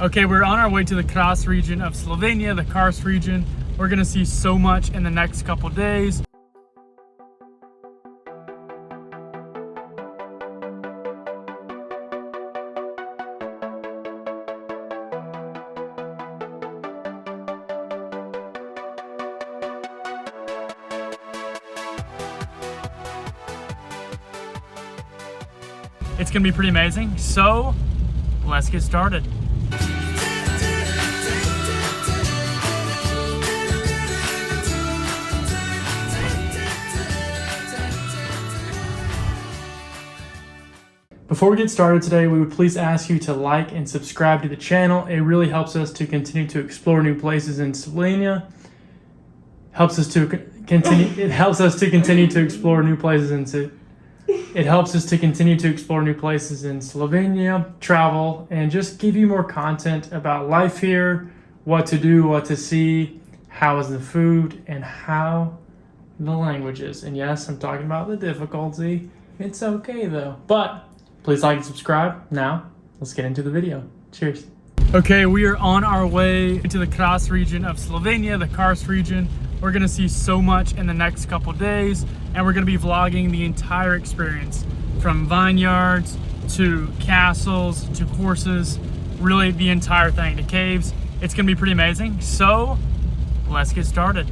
Okay, we're on our way to the Kras region of Slovenia, the Karst region. We're gonna see so much in the next couple days. It's gonna be pretty amazing, so let's get started. Before we get started today, we would please ask you to like and subscribe to the channel. It really helps us to continue to explore new places in Slovenia. It helps us to continue to explore new places in Slovenia, travel, and just give you more content about life here, what to do, what to see, how is the food, and how the language is. And yes, I'm talking about the difficulty. It's okay though. But please like and subscribe. Now, let's get into the video. Cheers. Okay, we are on our way to the Kras region of Slovenia, the Karst region. We're gonna see so much in the next couple days, and we're gonna be vlogging the entire experience, from vineyards to castles to horses, really the entire thing, to caves. It's gonna be pretty amazing. So let's get started.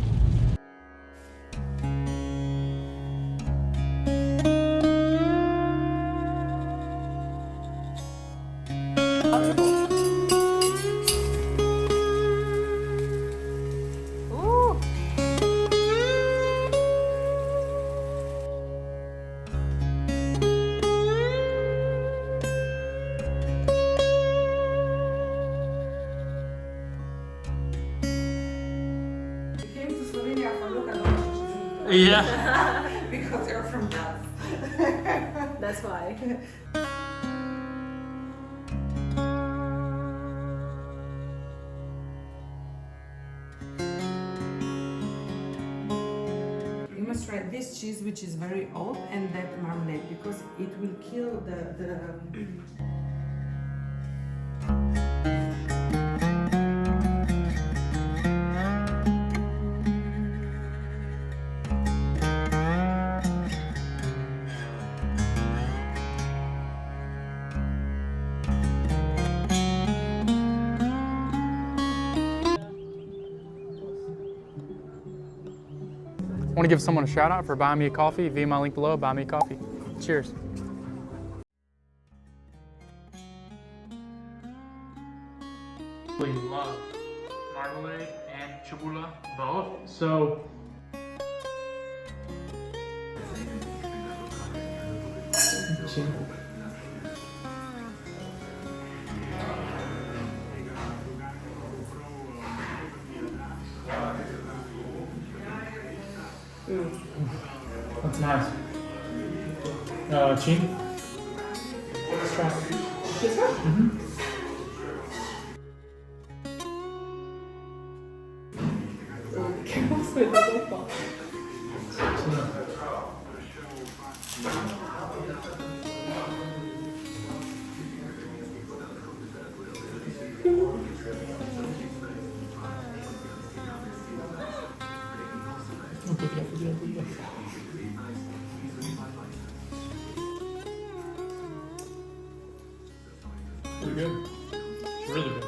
Yeah. Because you're from Kras. That's why. You must try this cheese, which is very old, and that marmalade, because it will kill the Want to give someone a shout out for buying me a coffee? Via my link below, buy me a coffee. Cheers. We love marmalade and cebula both. So that's nice. Cheese? Let's try. This one? Mm-hmm. Careful with the football. Pretty good. It's really good.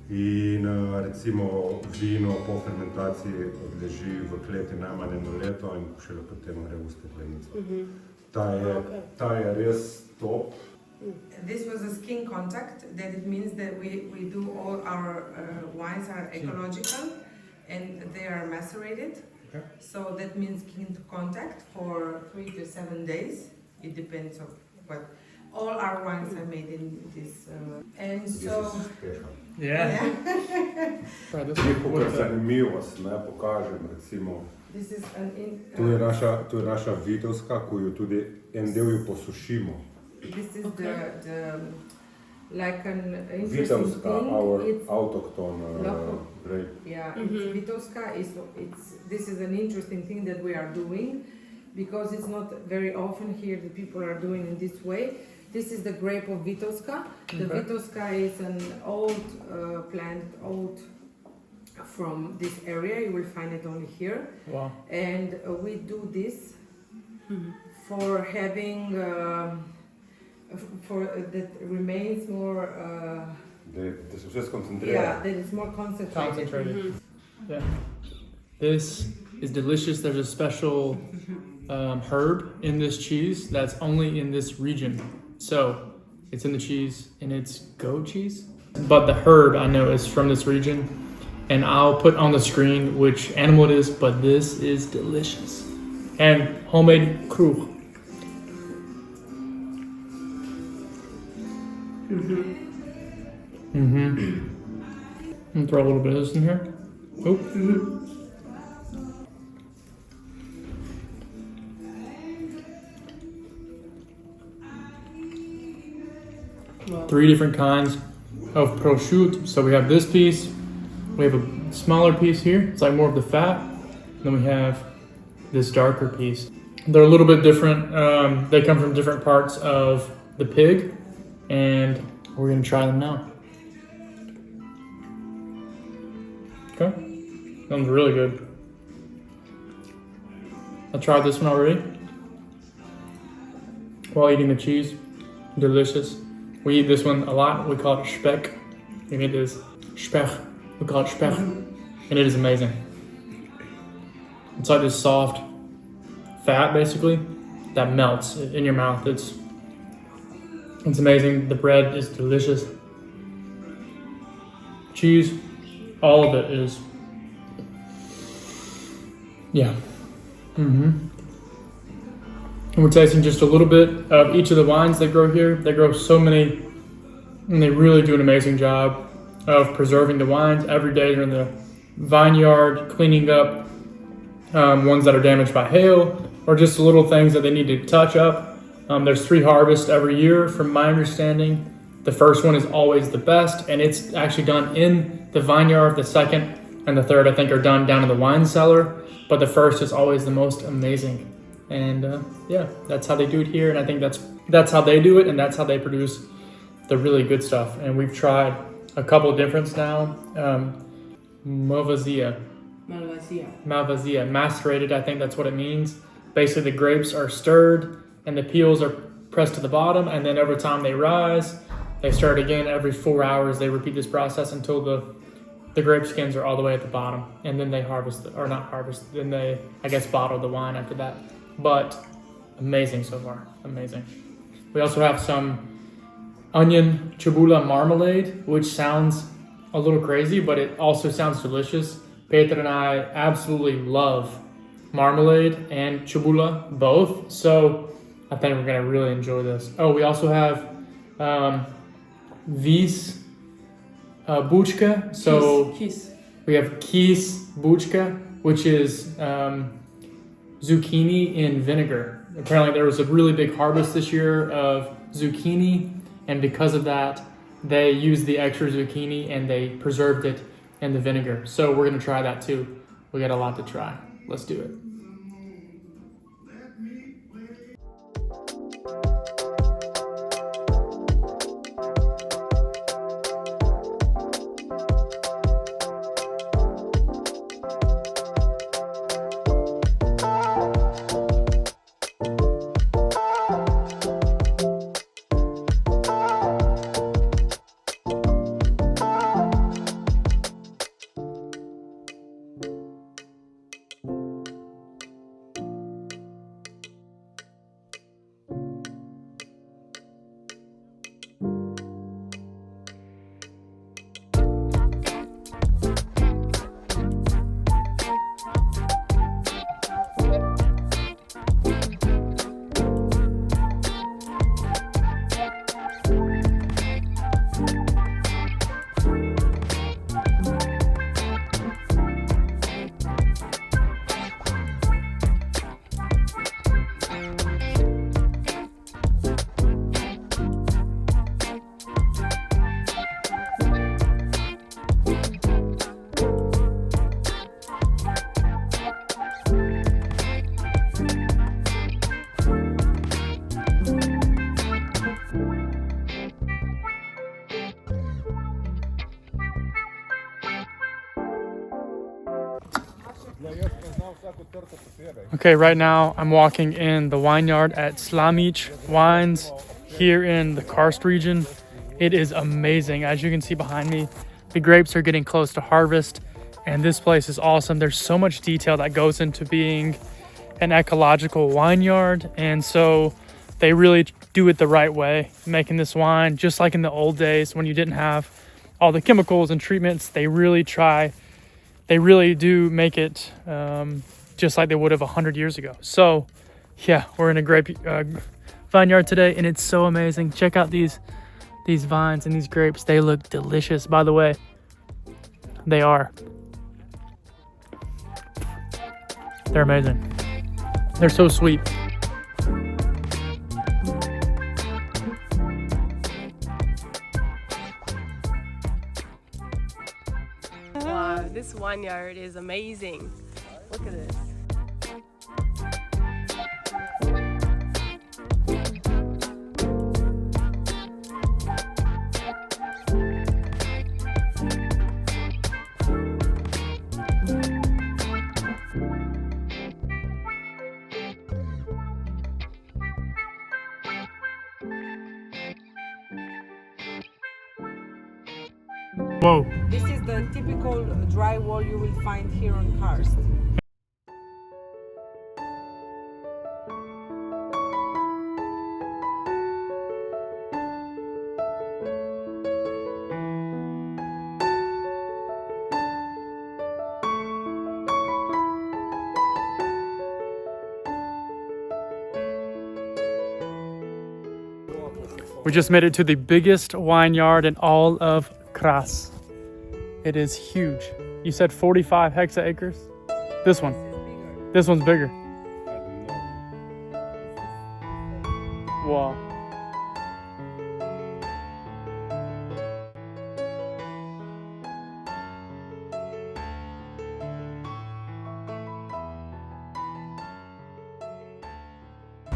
In recimo vino po fermentaciji leži v kleti najmanj 1 leto in šele potem gre v steklenico. Ta je res top. This was a skin contact, that it means that we do all our wines are ecological and they are macerated. Okay. So that means skin contact for 3 to 7 days. It depends on what. All our wines are made in this, and so. This is special. Yeah. Try this one. Nekaj zanimivost, ne pokažem, recimo. This is an Tu je naša vidovska, ko jo tudi en del jo posušimo. This is Okay. the like an interesting Vitovska, thing. our It's autochthone local. grape. Yeah, it's Vitovska. This is an interesting thing that we are doing because it's not very often here that people are doing in this way. This is the grape of Vitovska. The Okay. Vitovska is an old plant, from this area. You will find it only here. Wow. And we do this for having that remains more. Da se vse skoncentrira. Yeah, that is more concentrated. Yeah. This is delicious. There's a special herb in this cheese that's only in this region. So it's in the cheese and it's goat cheese. But the herb I know is from this region. And I'll put on the screen which animal it is, but this is delicious. And homemade krug. And throw a little bit of this in here. Oh. Wow. 3 different kinds of prosciutto. So we have this piece. We have a smaller piece here. It's like more of the fat. Then we have this darker piece. They're a little bit different. They come from different parts of the pig, and we're gonna try them now. Okay, sounds really good. I tried this one already while eating the cheese. Delicious. We eat this one a lot. We call it speck. And it is speck. We call it speck. And it is amazing. It's like this soft fat, basically, that melts in your mouth. It's amazing. The bread is delicious. Cheese, all of it is. Yeah. And we're tasting just a little bit of each of the wines they grow here. They grow so many, and they really do an amazing job of preserving the wines. Every day they're in the vineyard cleaning up ones that are damaged by hail or just little things that they need to touch up. There's 3 harvests every year from my understanding. The first one is always the best, and it's actually done in the vineyard. The second and the third, I think, are done down in the wine cellar, but the first is always the most amazing. And yeah, that's how they do it here, and I think that's how they do it, and that's how they produce the really good stuff. And we've tried a couple of different now. Malvasia, macerated, I think that's what it means. Basically, the grapes are stirred, and the peels are pressed to the bottom, and then every time they rise, they stir it again. Every 4 hours, they repeat this process until the grape skins are all the way at the bottom, and then they then they, I guess, bottle the wine after that. But amazing so far, amazing. We also have some onion cebula marmalade, which sounds a little crazy, but it also sounds delicious. Peter and I absolutely love marmalade and cebula, both. So I think we're gonna really enjoy this. Oh, we also have vis buchka. So we have kis buchka, which is zucchini in vinegar. Apparently there was a really big harvest this year of zucchini, and because of that, they used the extra zucchini and they preserved it in the vinegar. So we're gonna try that too. We got a lot to try. Let's do it. Okay, right now I'm walking in the vineyard at Slamič Wines here in the Karst region. It is amazing. As you can see behind me, the grapes are getting close to harvest, and this place is awesome. There's so much detail that goes into being an ecological vineyard, and so they really do it the right way, making this wine just like in the old days when you didn't have all the chemicals and treatments. They really do make it just like they would have 100 years ago. So yeah, we're in a grape vineyard today, and it's so amazing. Check out these vines and these grapes. They look delicious, by the way. They are. They're amazing. They're so sweet. Wow, this vineyard is amazing. Look at this. Whoa. This is the typical dry wall you will find here on Karst. We just made it to the biggest vineyard in all of Kras. It is huge. You said 45 hectares? This one. This one's bigger. Wow.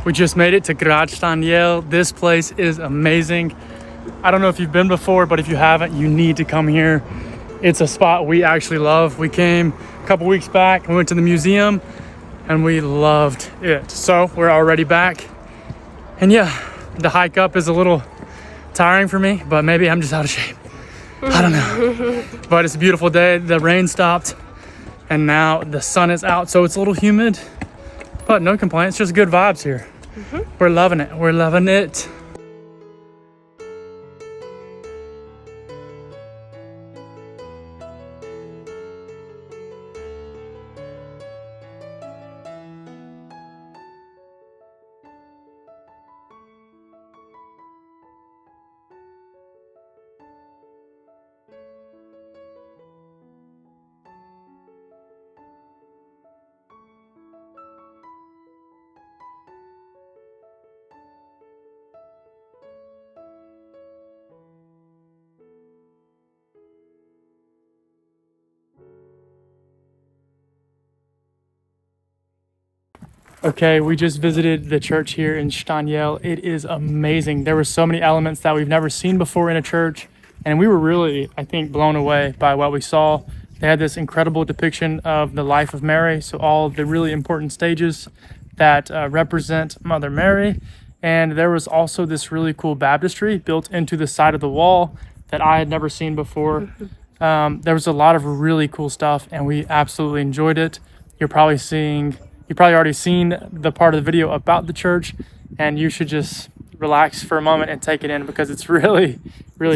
We just made it to Štanjel. This place is amazing. I don't know if you've been before, but if you haven't, you need to come here. It's a spot we actually love. We came a couple weeks back, we went to the museum, and we loved it. So we're already back. And yeah, the hike up is a little tiring for me, but maybe I'm just out of shape. I don't know. But it's a beautiful day. The rain stopped, and now the sun is out, so it's a little humid, but no complaints, just good vibes here. We're loving it. We're loving it. Okay, we just visited the church here in Štanjel. It is amazing. There were so many elements that we've never seen before in a church, and we were really, I think, blown away by what we saw. They had this incredible depiction of the life of Mary, so all the really important stages that represent Mother Mary. And there was also this really cool baptistry built into the side of the wall that I had never seen before. There was a lot of really cool stuff, and we absolutely enjoyed it. You've probably already seen the part of the video about the church, and you should just relax for a moment and take it in, because it's really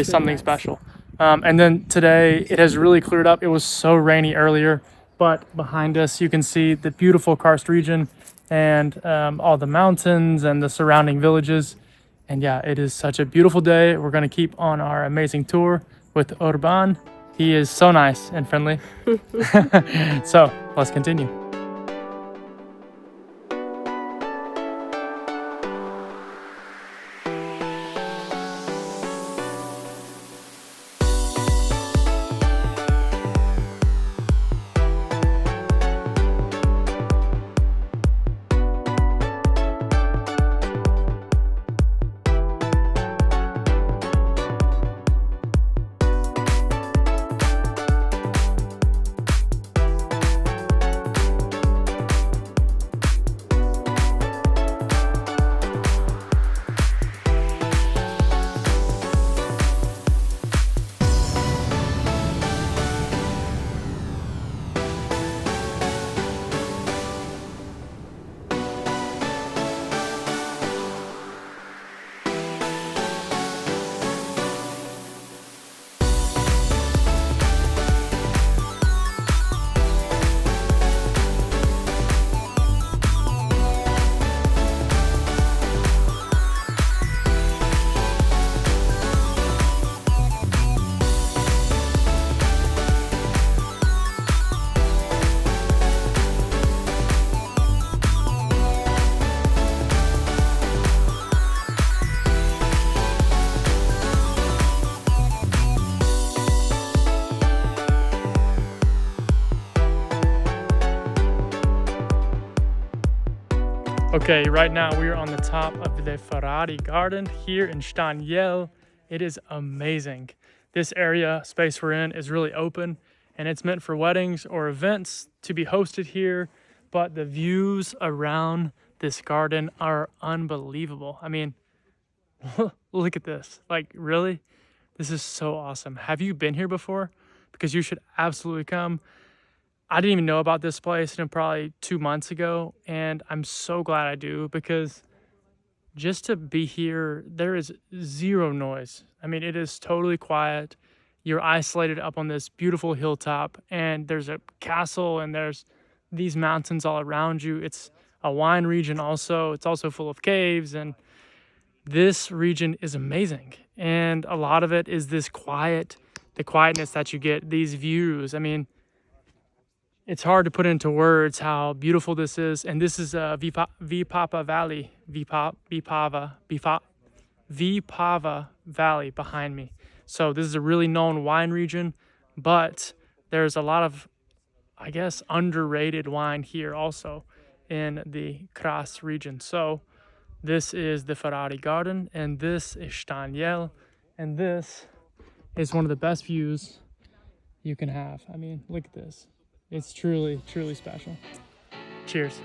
something special. And then today it has really cleared up. It was so rainy earlier, but behind us you can see the beautiful Karst region and all the mountains and the surrounding villages. And yeah, it is such a beautiful day. We're going to keep on our amazing tour with Urban. He is so nice and friendly. So let's continue. Okay, right now we are on the top of the Ferrari Garden here in Štanjel. It is amazing. This area space we're in is really open and it's meant for weddings or events to be hosted here, but the views around this garden are unbelievable. I mean, look at this. Like, really? This is so awesome. Have you been here before? Because you should absolutely come. I didn't even know about this place until probably 2 months ago, and I'm so glad I do, because just to be here, there is zero noise. I mean, it is totally quiet. You're isolated up on this beautiful hilltop, and there's a castle, and there's these mountains all around you. It's a wine region also. It's also full of caves, and this region is amazing. And a lot of it is this quiet, the quietness that you get, these views. I mean, it's hard to put into words how beautiful this is. And this is Vipava Valley, Vipava Valley behind me. So this is a really known wine region, but there's a lot of, I guess, underrated wine here also in the Kras region. So this is the Ferrari Garden, and this is Štanjel, and this is one of the best views you can have. I mean, look at this. It's truly, truly special. Cheers.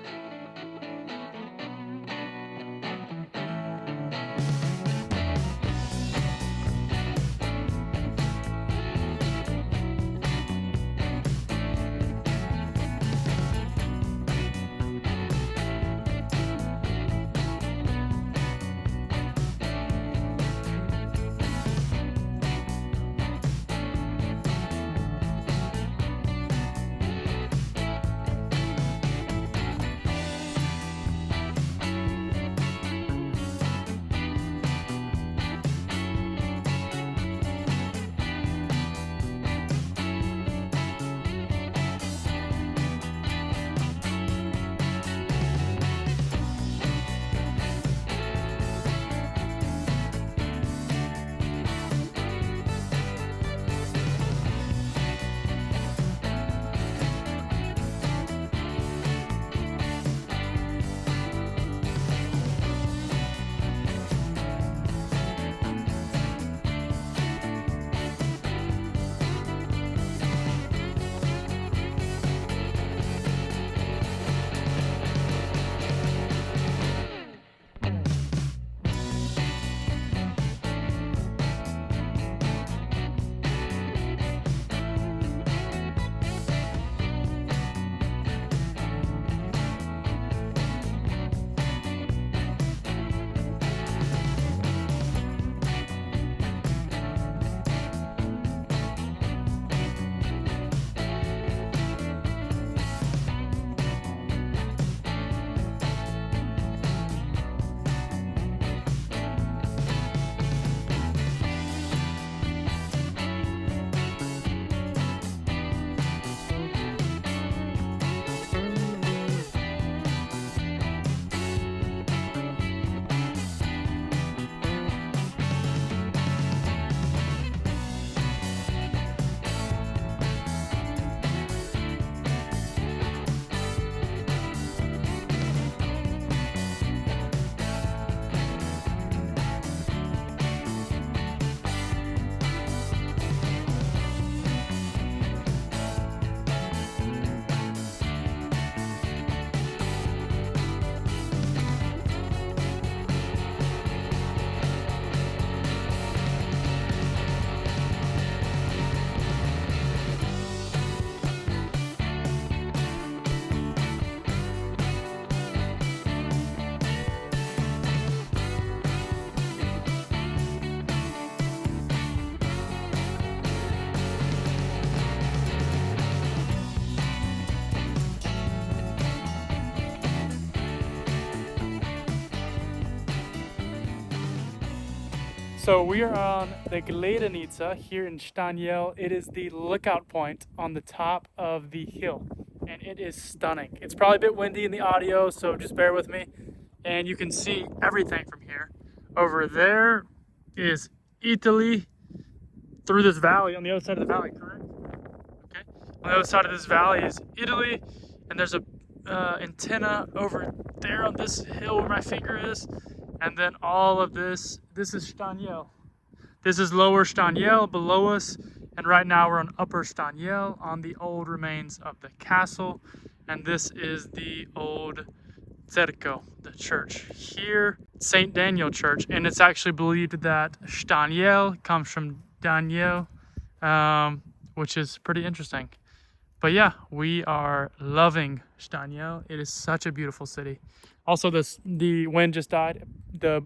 So we are on the Gledanica here in Štanjel. It is the lookout point on the top of the hill, and it is stunning. It's probably a bit windy in the audio, so just bear with me. And you can see everything from here. Over there is Italy through this valley, on the other side of the valley, correct? Okay. On the other side of this valley is Italy, and there's a antenna over there on this hill where my finger is. And then all of this is Štanjel. This is lower Štanjel below us. And right now we're on upper Štanjel on the old remains of the castle. And this is the old Cerko, the church here, St. Daniel Church. And it's actually believed that Štanjel comes from Daniel, which is pretty interesting. But yeah, we are loving Štanjel. It is such a beautiful city. Also, the wind just died. The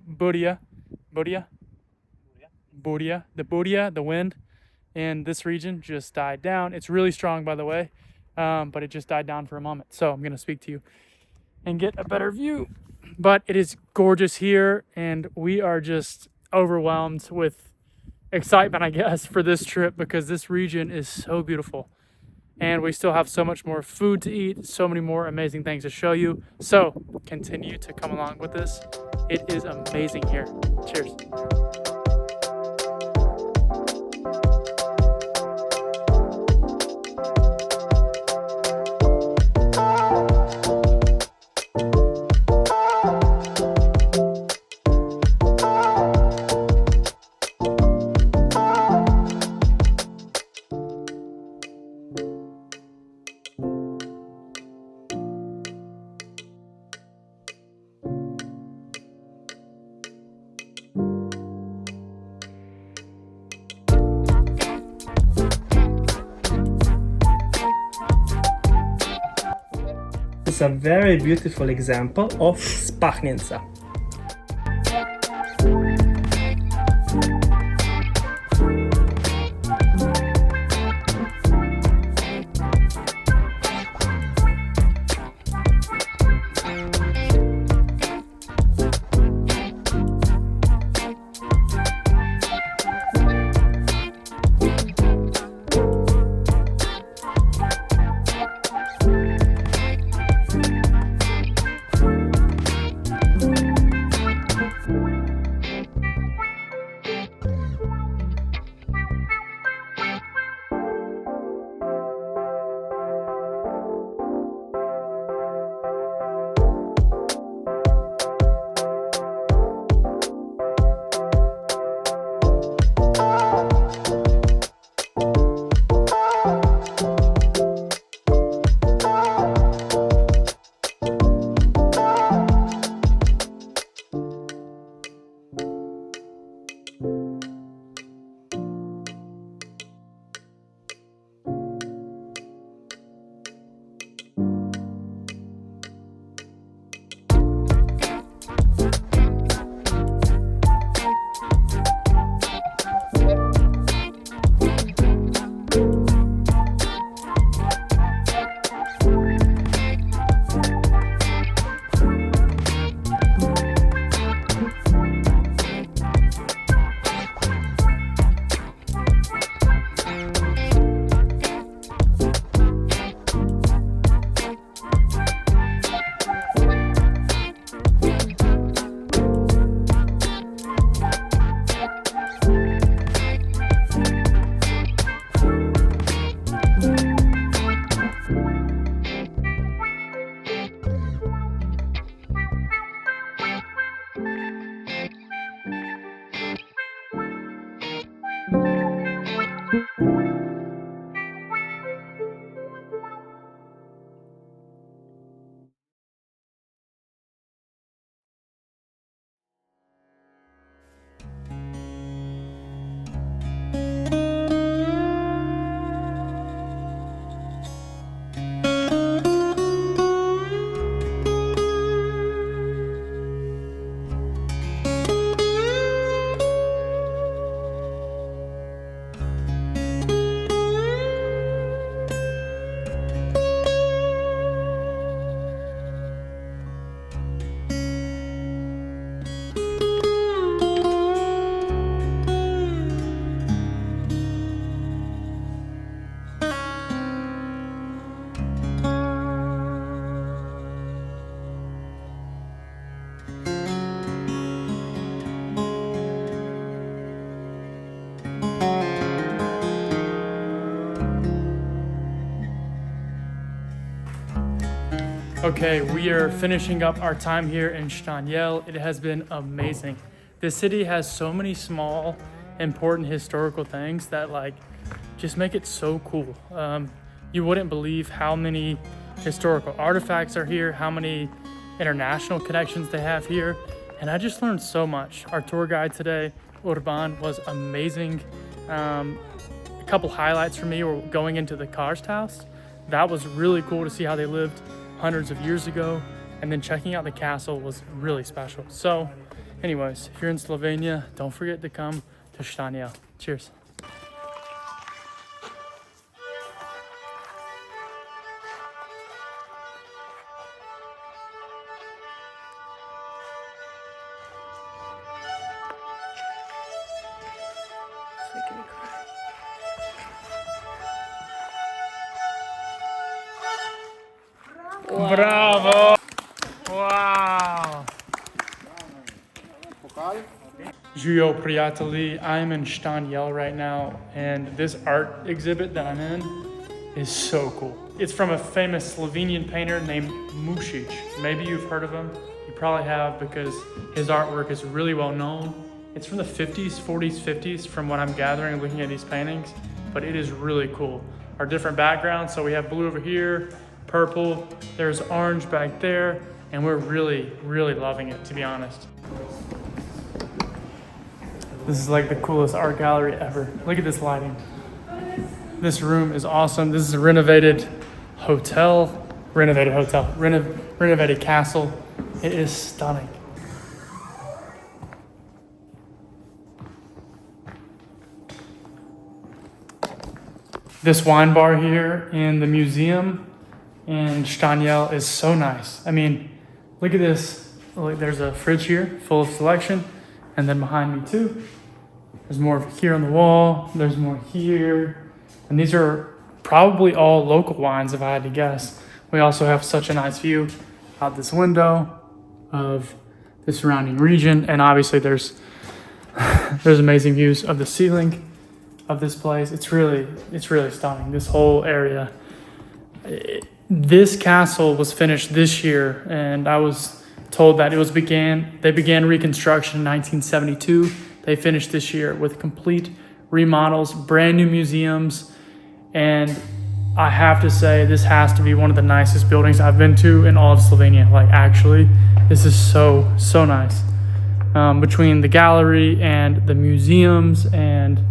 the wind in this region just died down. It's really strong, by the way, but it just died down for a moment. So I'm gonna speak to you and get a better view. But it is gorgeous here, and we are just overwhelmed with excitement, I guess, for this trip because this region is so beautiful. And we still have so much more food to eat, so many more amazing things to show you. So continue to come along with us. It is amazing here. Cheers. A very beautiful example of spachnica. Okay, we are finishing up our time here in Štanjel. It has been amazing. This city has so many small, important historical things that like just make it so cool. You wouldn't believe how many historical artifacts are here, how many international connections they have here, and I just learned so much. Our tour guide today, Urban, was amazing. A couple highlights for me were going into the Karst house. That was really cool to see how they lived hundreds of years ago, and then checking out the castle was really special. So anyways, if you're in Slovenia, don't forget to come to Štanjel. Cheers. Bravo! Wow! Živijo prijatelji, I'm in Štanjel right now, and this art exhibit that I'm in is so cool. It's from a famous Slovenian painter named Mušić. Maybe you've heard of him. You probably have because his artwork is really well known. It's from the 50s, 40s, 50s from what I'm gathering looking at these paintings, but it is really cool. Our different backgrounds, so we have blue over here, purple, there's orange back there, and we're really, really loving it, to be honest. This is like the coolest art gallery ever. Look at this lighting. This room is awesome. This is a renovated castle. It is stunning. This wine bar here in the museum in Štanjel is so nice. I mean, look at this. Look, there's a fridge here full of selection, and then behind me too. There's more here on the wall. There's more here, and these are probably all local wines if I had to guess. We also have such a nice view out this window of the surrounding region, and obviously there's amazing views of the ceiling of this place. It's really stunning. This whole area. This castle was finished this year, and I was told that they began reconstruction in 1972. They finished this year with complete remodels, brand new museums, and I have to say this has to be one of the nicest buildings I've been to in all of Slovenia. Like actually, this is so nice. Between the gallery and the museums and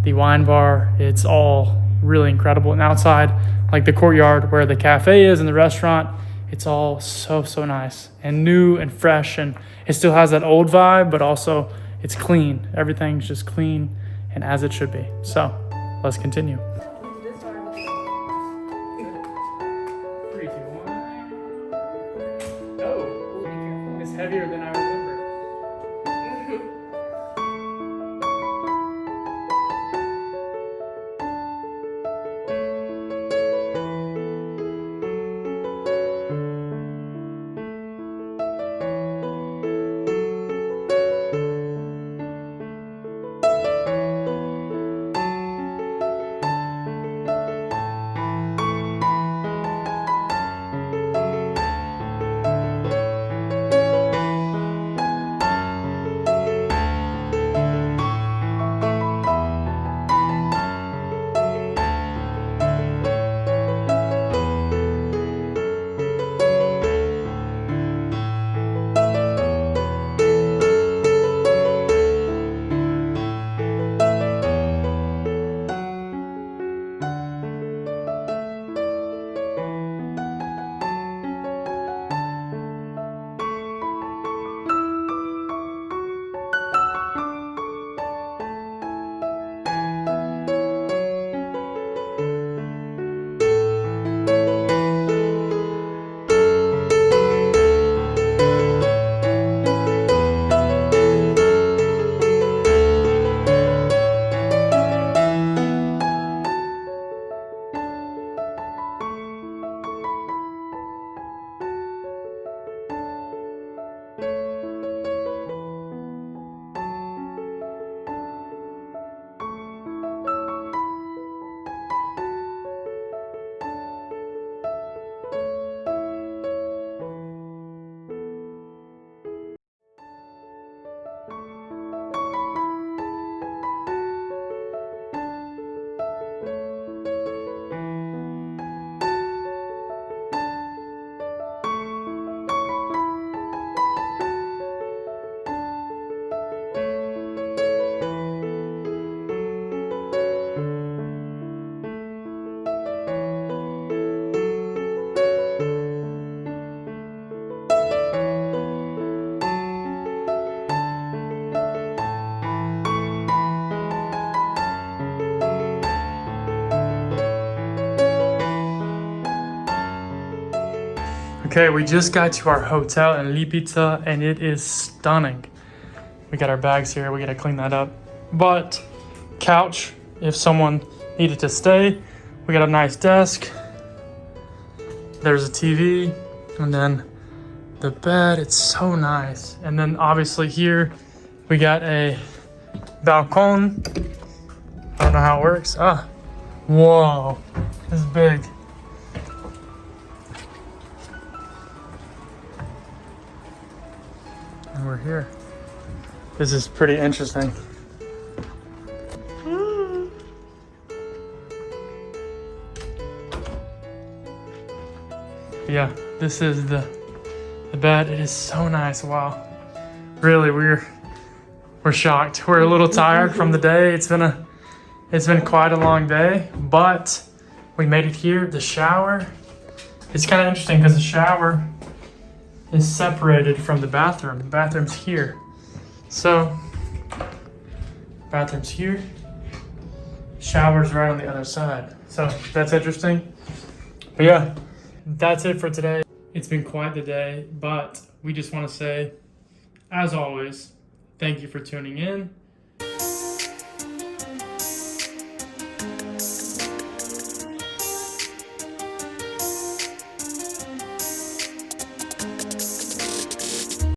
the wine bar, it's all really incredible. And outside, like the courtyard where the cafe is and the restaurant, it's all so nice and new and fresh, and it still has that old vibe, but also it's clean. Everything's just clean and as it should be. So let's continue. 3, 2, 1. Oh, it's heavier than I remember. Okay, we just got to our hotel in Lipica and it is stunning. We got our bags here, we gotta clean that up. But couch, if someone needed to stay, we got a nice desk. There's a TV, and then the bed, it's so nice. And then obviously here, we got a balcony. I don't know how it works. Ah, whoa, this is big. And we're here. This is pretty interesting. Yeah, this is the bed. It is so nice. Wow. Really, we're shocked. We're a little tired from the day. It's been quite a long day, but we made it here. The shower. It's kind of interesting because the shower is separated from the bathroom. The bathroom's here. So, bathroom's here. Shower's right on the other side. So that's interesting. But yeah, that's it for today. It's been quite the day, but we just want to say, as always, thank you for tuning in.